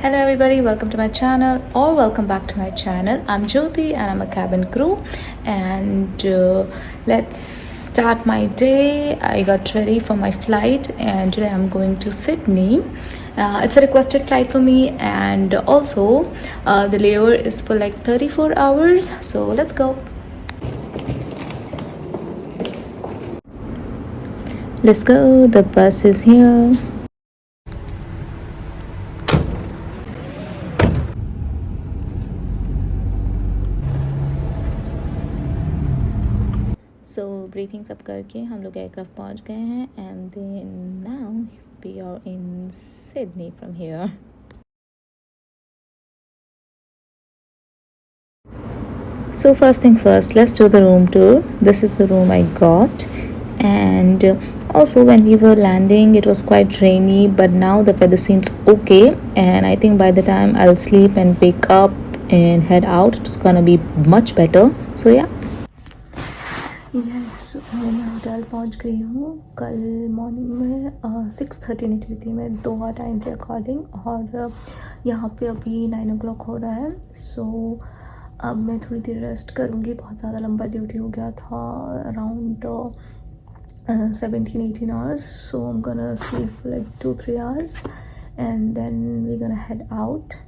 Hello everybody, welcome to my channel or welcome back to my channel. I'm Jyoti and I'm a cabin crew, and let's start my day. I got ready for my flight and today I'm going to Sydney. It's a requested flight for me, and also the layover is for like 34 hours, so let's go. Let's go, the bus is here. So briefing सब करके हम लोग aircraft पहुंच गए हैं and then now we are in Sydney from here. So first thing first, let's do the room tour. This is the room I got, and also when we were landing it was quite rainy, but now the weather seems okay, and I think by the time I'll sleep and wake up and head out it's gonna be much better. So yeah. Yes, मैं hotel पहुंच गई हूँ. कल morning में 6:30 निकली थी मैं दोहा time के अकॉर्डिंग, और यहाँ पे अभी 9 o'clock हो रहा है. सो अब मैं थोड़ी देर रेस्ट करूँगी. बहुत ज़्यादा लंबा ड्यूटी हो गया था, around 17-18 hours. So I am gonna sleep like 2-3 hours and then we're gonna head out.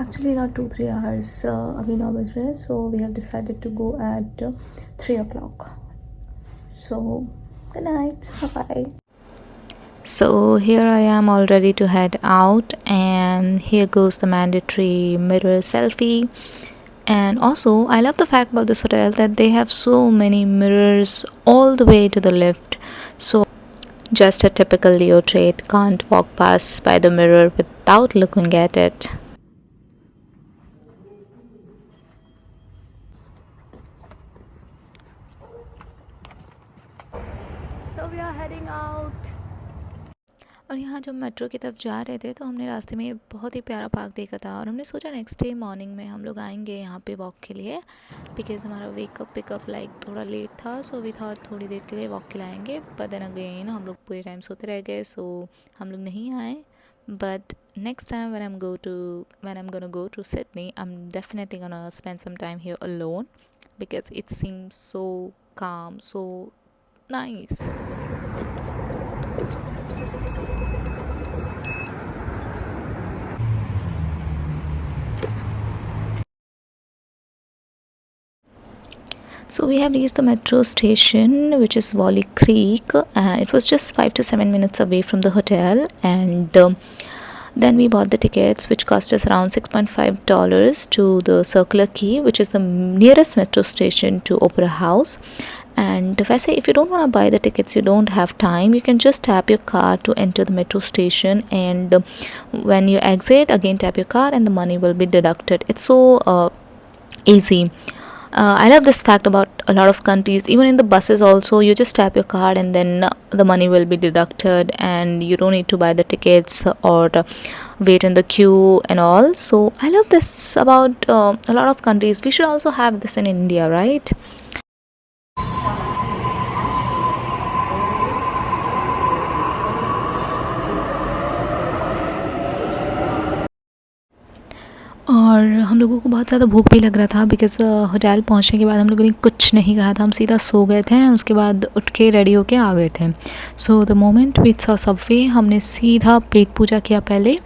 Actually not 2-3 hours, अभी 9 बज रहे हैं. So we have decided to go at 3 o'clock. So good night, bye. So here I am all ready to head out, and here goes the mandatory mirror selfie. And also I love the fact about this hotel that they have so many mirrors all the way to the lift. So just a typical Leo trait, can't walk past by the mirror without looking at it. So we are heading out. और यहाँ जब metro की तरफ जा रहे थे तो हमने रास्ते में बहुत ही प्यारा पार्क देखा था, और हमने सोचा नेक्स्ट डे मॉर्निंग में हम लोग आएंगे यहाँ पे वॉक के लिए, बिकॉज हमारा वेकअप पिकअप लाइक थोड़ा लेट था. सो वी थॉट थोड़ी देर के लिए वॉक के लिए आएंगे, बट देन अगेन हम लोग पूरे टाइम सोते रह गए, सो हम लोग नहीं आए. But next time when I'm gonna go to Sydney, I'm definitely gonna spend some time here alone because it seems so calm, so nice. So we have reached the metro station, which is Wally Creek, and it was just 5 to 7 minutes away from the hotel. And then we bought the tickets, which cost us around $6.5 to the Circular Quay, which is the nearest metro station to Opera House. And वैसे if you don't want to buy the tickets, you don't have time, you can just tap your card to enter the metro station, and when you exit again tap your card and the money will be deducted. It's so easy. I love this fact about a lot of countries. Even in the buses also, you just tap your card and then the money will be deducted, and you don't need to buy the tickets or wait in the queue and all. So I love this about a lot of countries. We should also have this in India, right? और हम लोगों को बहुत ज़्यादा भूख भी लग रहा था, बिकॉज़ होटल पहुंचने के बाद हम लोगों ने कुछ नहीं खाया था. हम सीधा सो गए थे और उसके बाद उठ के रेडी होके आ गए थे. So the moment we saw subway, हमने सीधा पेट पूजा किया पहले.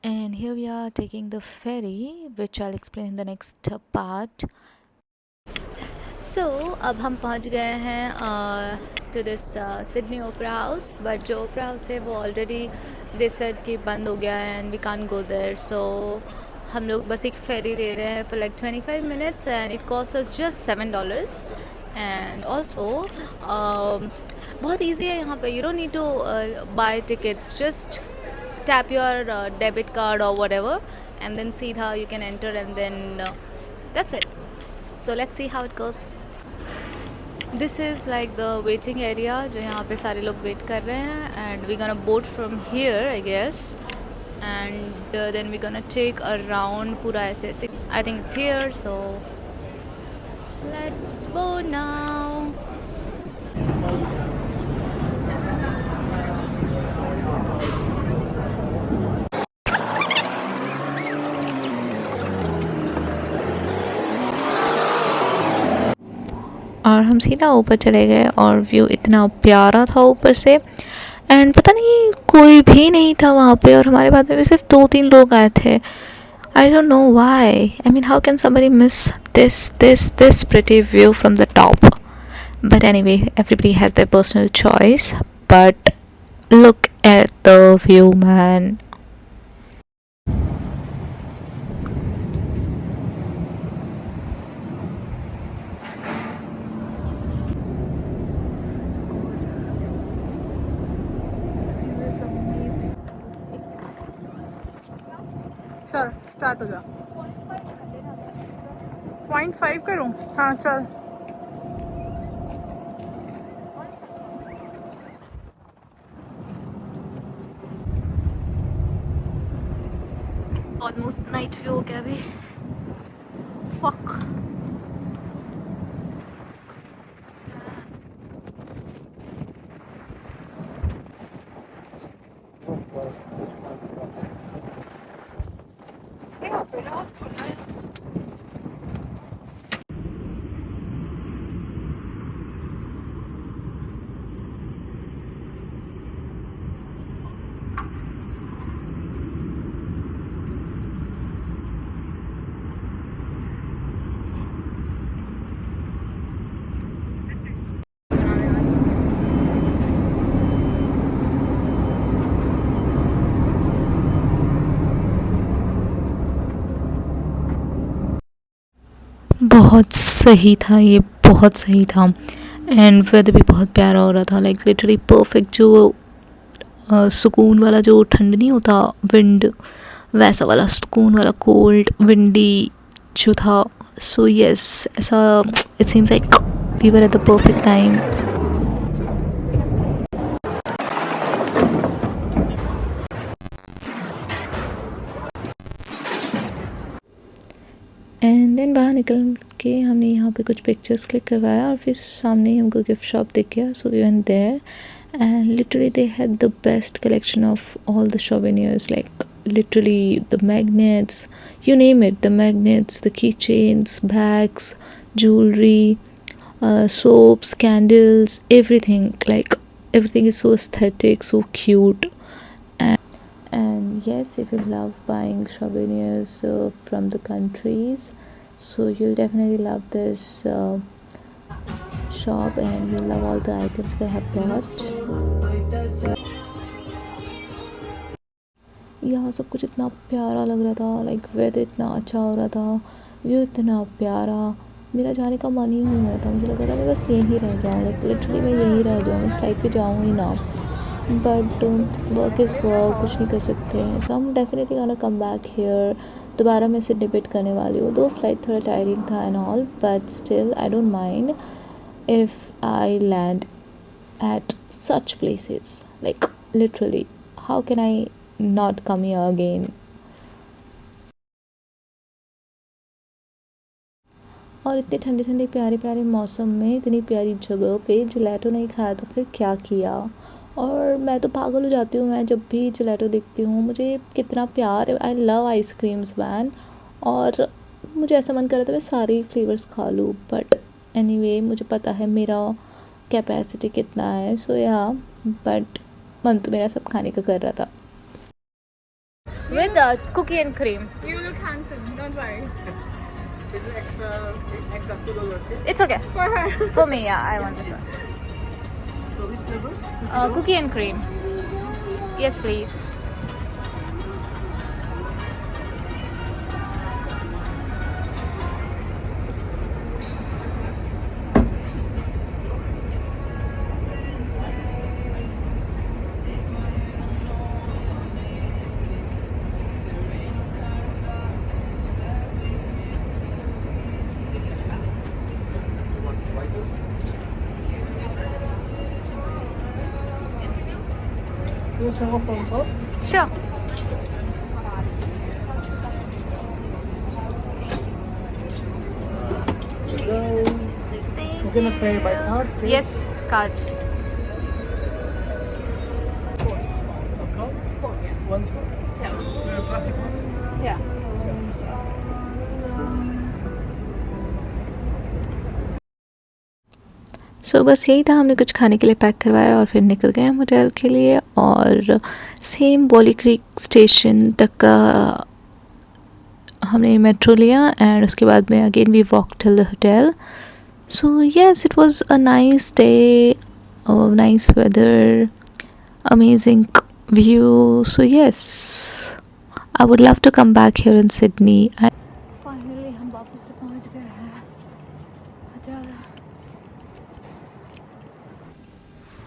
And here we are taking the ferry, which I will explain in the next part. So अब हम पहुंच गए हैं to this Sydney opera house, but जो ओपरा हाउस है वो ऑलरेडी दे सेड कि बंद हो गया है and we can't go there. So हम लोग बस एक फेरी ले रहे हैं for like 25 minutes and it cost us just $7. And also बहुत ईजी है यहाँ पे. You don't need to buy tickets, just tap your debit card or whatever, and then see how you can enter, and then that's it. So let's see how it goes. This is like the waiting area जो यहाँ पे सारे लोग wait कर रहे हैं, and we're gonna board from here I guess, and then we're gonna take a round पूरा ऐसे ऐसे. I think it's here, so let's board now. और हम सीधा ऊपर चले गए और व्यू इतना प्यारा था ऊपर से। एंड पता नहीं कोई भी नहीं था वहाँ पे, और हमारे बाद में भी सिर्फ 2-3 लोग आए थे। I don't know why, I mean how can somebody miss this pretty view from the top. But anyway, everybody has their personal choice. But look at the view, man. चल स्टार्ट हो जा। 0.5 करूँ? हाँ चल। ऑलमोस्ट नाइट व्यू हो गया अभी। Fuck. बहुत सही था ये, बहुत सही था। एंड वेदर भी बहुत प्यारा हो रहा था, लाइक लिटरली परफेक्ट। जो सुकून वाला, जो ठंड नहीं होता विंड, वैसा वाला सुकून वाला कोल्ड विंडी जो था। सो यस, ऐसा it seems like we were at the perfect time. And then बाहर निकल के हमने यहाँ पे कुछ पिक्चर्स क्लिक करवाया, और फिर सामने ही हमको गिफ्ट शॉप दिख गया। So we went there and literally they had the best collection of all the souvenirs, like literally the magnets, you name it, the magnets, the keychains, bags, jewelry, soaps, candles, everything. Like everything is so aesthetic, so cute. And yes, if you love buying souvenirs from the countries, so you'll definitely love this shop, and you'll love all the items they have got. यहाँ सब कुछ इतना प्यारा लग रहा था, like weather इतना अच्छा हो रहा था, व्यू इतना प्यारा। मेरा जाने का मन ही नहीं हो रहा था, मुझे लग रहा था मैं बस यहीं रह जाऊँ, लाइक लिटरली मैं यहीं रह जाऊँ, मैं फ्लाइट पे जाऊँ ही ना। बट वर्क इज़ वर्क, कुछ नहीं कर सकते। सो हम definitely gonna come back here. दोबारा मैं इसे डिबेट करने वाली हूँ, दो फ्लाइट थोड़ा टायरिंग था and all, but still I don't mind if I land at such places. Like literally, how can I not come here again? और इतने ठंडे ठंडे प्यारे प्यारे मौसम में इतनी प्यारी जगह पे जलेटो नहीं खाया तो फिर क्या किया। और मैं तो पागल हो जाती हूँ, मैं जब भी जलेटो देखती हूँ, मुझे कितना प्यार है। आई लव आइसक्रीम्स मैन, और मुझे ऐसा मन कर रहा था मैं सारे फ्लेवर्स खा लूँ, बट एनीवे मुझे पता है मेरा कैपेसिटी कितना है। सो या, बट मन तो मेरा सब खाने का कर रहा था। With cookie and cream. You look handsome, don't worry. Is it extra $2 here? It's okay. For her. For me, yeah, I want this one. So which flavors? Cookie and cream. Yes, please. You want some from top? Sure. So we're gonna pay by card. Please. Yes, card. One card. The classic one. Yeah. सो बस यही था, हमने कुछ खाने के लिए pack करवाया और फिर निकल गए हम होटल के लिए। और सेम बॉली क्रीक स्टेशन तक का हमने मेट्रो लिया एंड उसके बाद में again we walk till the hotel. So yes, it was a nice day, nice weather, amazing view. So yes, I would love to come back here in Sydney. Finally हम वापस से पहुंच गए हैं hotel.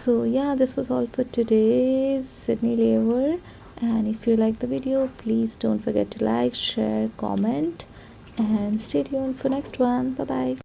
So yeah, this was all for today's Sydney layover. And if you like the video, please don't forget to like, share, comment, and stay tuned for next one. Bye bye.